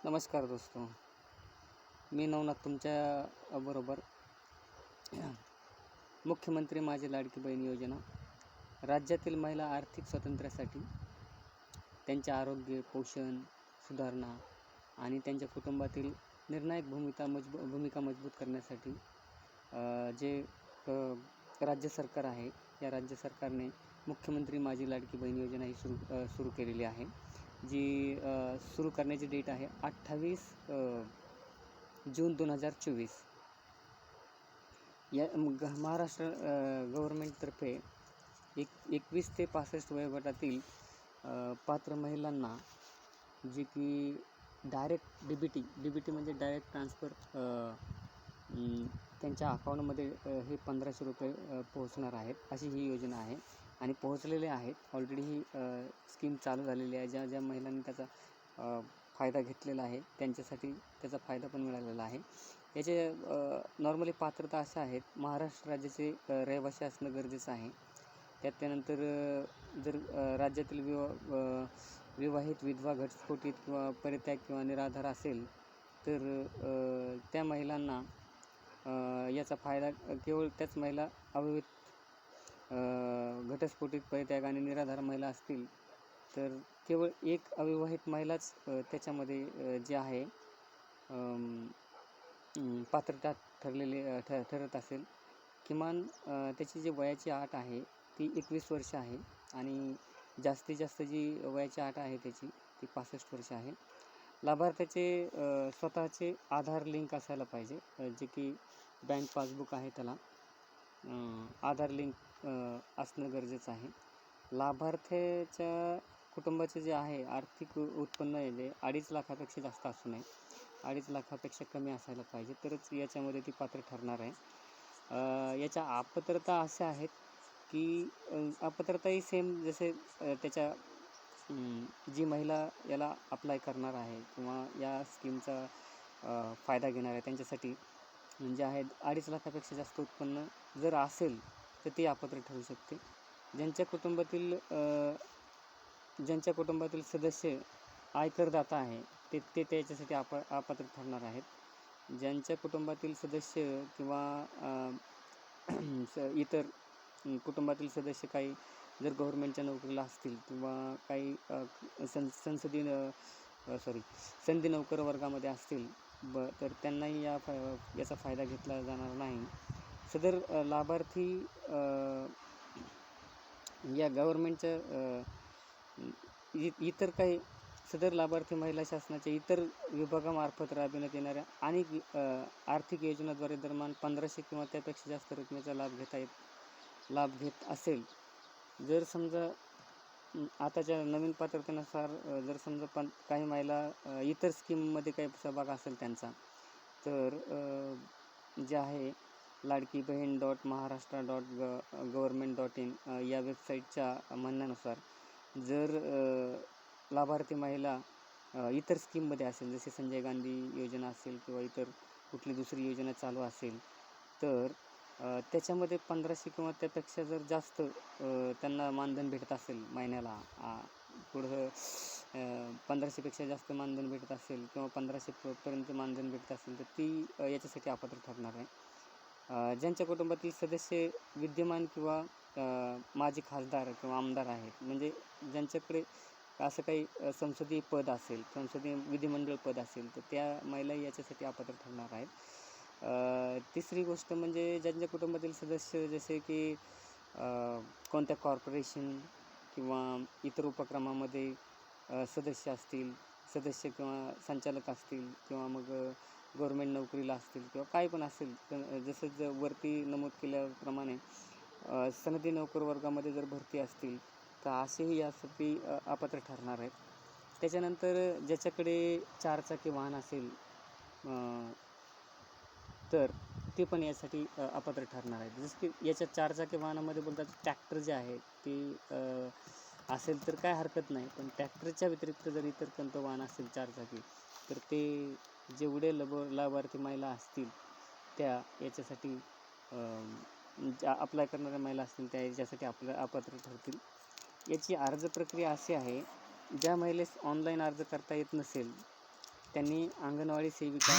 नमस्कार दोस्तों, मी नवनाथ तुमच्या बरोबर मुख्यमंत्री माझी लाडकी बहीण योजना राज्यातील महिला आर्थिक स्वातंत्र्यासाठी त्यांचे आरोग्य, पोषण सुधारणा आणि त्यांच्या कुटुंबातील निर्णायक भूमिका मजबूत करण्यासाठी जे राज्य सरकार आहे, या राज्य सरकारने मुख्यमंत्री माझी लाडकी बहीण योजना ही सुरू केलेली आहे, जी सुरू करण्याची डेट आहे 28 जून 2024. या महाराष्ट्र गव्हर्मेंटतर्फे 21 ते 65 वयोगटातील पात्र महिलांना, जे की डायरेक्ट डीबीटी म्हणजे डायरेक्ट ट्रान्सफर त्यांच्या अकाउंटमध्ये हे 1500 रुपये पोहोचणार आहेत, अशी ही योजना आहे आणि पोहोचलेले आहेत. ऑलरेडी ही स्कीम चालू झालेली आहे. ज्या महिलांनी त्याचा फायदा घेतलेला आहे त्यांच्यासाठी त्याचा फायदा पण मिळालेला आहे. याचे नॉर्मली पात्रता अशा आहेत: महाराष्ट्र राज्याचे रहिवासी असणं गरजेचं आहे. त्यानंतर जर राज्यातील विवाहित, विधवा, घटस्फोटित किंवा परित्याग किंवा निराधार असेल तर त्या महिलांना याचा फायदा केवळ त्याच महिला, अविवाहित, घटस्फोटित, परित्याग आणि निराधार महिला असतील तर केवळ एक अविवाहित महिलाच त्याच्यामध्ये जे आहे पात्रता ठरत असेल. किमान त्याची जी वयाची अट आहे ती 21 वर्ष आहे आणि जास्तीत जास्त जी वयाची अट आहे त्याची ती 65 वर्ष आहे. लाभार्थ्याचे स्वतःचे आधार लिंक असायला पाहिजे, जे की बँक पासबुक आहे त्याला आधार लिंक असणं गरजेचं आहे. लाभार्थ्याच्या कुटुंबाचे जे आहे आर्थिक उत्पन्न आहे जे 2.5 लाखापेक्षा जास्त असू नये, 2.5 लाखापेक्षा कमी असायला पाहिजे, तरच याच्यामध्ये ती पात्र ठरणार आहे. याच्या अपात्रता अशा आहेत की अपात्रताही सेम जसे त्याच्या जी महिला याला अप्लाय करणार आहे किंवा या स्कीमचा फायदा घेणार आहे त्यांच्यासाठी म्हणजे आहे 2.5 लाखापेक्षा जास्त उत्पन्न जर असेल तर ती अपात्र ठरू शकते. ज्यांच्या कुटुंबातील सदस्य आयकरदाता आहे ते त्याच्यासाठी अपात्र ठरणार आहेत. ज्यांच्या कुटुंबातील सदस्य किंवा इतर कुटुंबातील सदस्य काही जर गव्हर्मेंटच्या नोकरीला असतील किंवा काही संधी नोकर वर्गामध्ये असतील तर त्यांनाही याचा फायदा घेतला जाणार नाही. सदर लाभार्थी या गव्हर्मेंटच्या इतर काही सदर लाभार्थी महिला शासनाच्या इतर विभागामार्फत राबविण्यात येणाऱ्या अनेक आर्थिक योजनांद्वारे दरम्यान 1500 किंवा त्यापेक्षा जास्त रकमेचा लाभ घेत असेल. जर समजा आताच्या नवीन पात्रतेनुसार जर समजा काही महिला इतर स्कीममध्ये काही सहभाग असेल त्यांचा, तर जे आहे लाडकी बहीण .महाराष्ट्र.gov.in या वेबसाईटच्या म्हणण्यानुसार जर लाभार्थी महिला इतर स्कीममध्ये असेल, जसे संजय गांधी योजना असेल किंवा इतर कुठली दुसरी योजना चालू असेल, तर त्याच्यामध्ये 1500 किंवा त्यापेक्षा जर जास्त त्यांना मानधन भेटत असेल महिन्याला, पुढं 1500पेक्षा जास्त मानधन भेटत असेल किंवा 1500 पर्यंत मानधन भेटत असेल तर ती याच्यासाठी अपात्र ठरणार आहे. ज्यांच्या कुटुंबातील सदस्य विद्यमान किंवा माजी खासदार किंवा आमदार आहेत, म्हणजे ज्यांच्याकडे असं काही संसदीय पद असेल, संसदीय विधिमंडळ पद असेल, तर त्या महिलाही याच्यासाठी अपात्र ठरणार आहेत. तिसरी गोष्ट म्हणजे ज्यांच्या कुटुंबातील सदस्य जसे की कोणत्या कॉर्पोरेशन किंवा इतर उपक्रमामध्ये सदस्य किंवा संचालक असतील किंवा मग गव्हर्मेंट नोकरीला असतील किंवा काही पण असेल, जसं वरती नमूद केल्याप्रमाणे सनदी नोकर वर्गामध्ये जर भरती असतील तर असेही यासाठी अपात्र ठरणार आहेत. त्याच्यानंतर ज्याच्याकडे 4 चाकी वाहन असेल तर ते पण यासाठी अपात्र ठरणार आहेत. जसं की याच्या 4 चाकी वाहनामध्ये बोलतात ट्रॅक्टर जे आहे ते असेल तर काय हरकत नाही, पण ट्रॅक्टरच्या व्यतिरिक्त जर इतर कोणतं वाहन असेल 4 चाकी तर ते जेवढे लाभार्थी महिला असतील त्या याच्यासाठी अप्लाय करणाऱ्या महिला असतील त्या याच्यासाठी अपात्र ठरतील. याची अर्ज प्रक्रिया अशी आहे: ज्या महिलेस ऑनलाईन अर्ज करता येत नसेल त्यांनी अंगणवाडी सेविका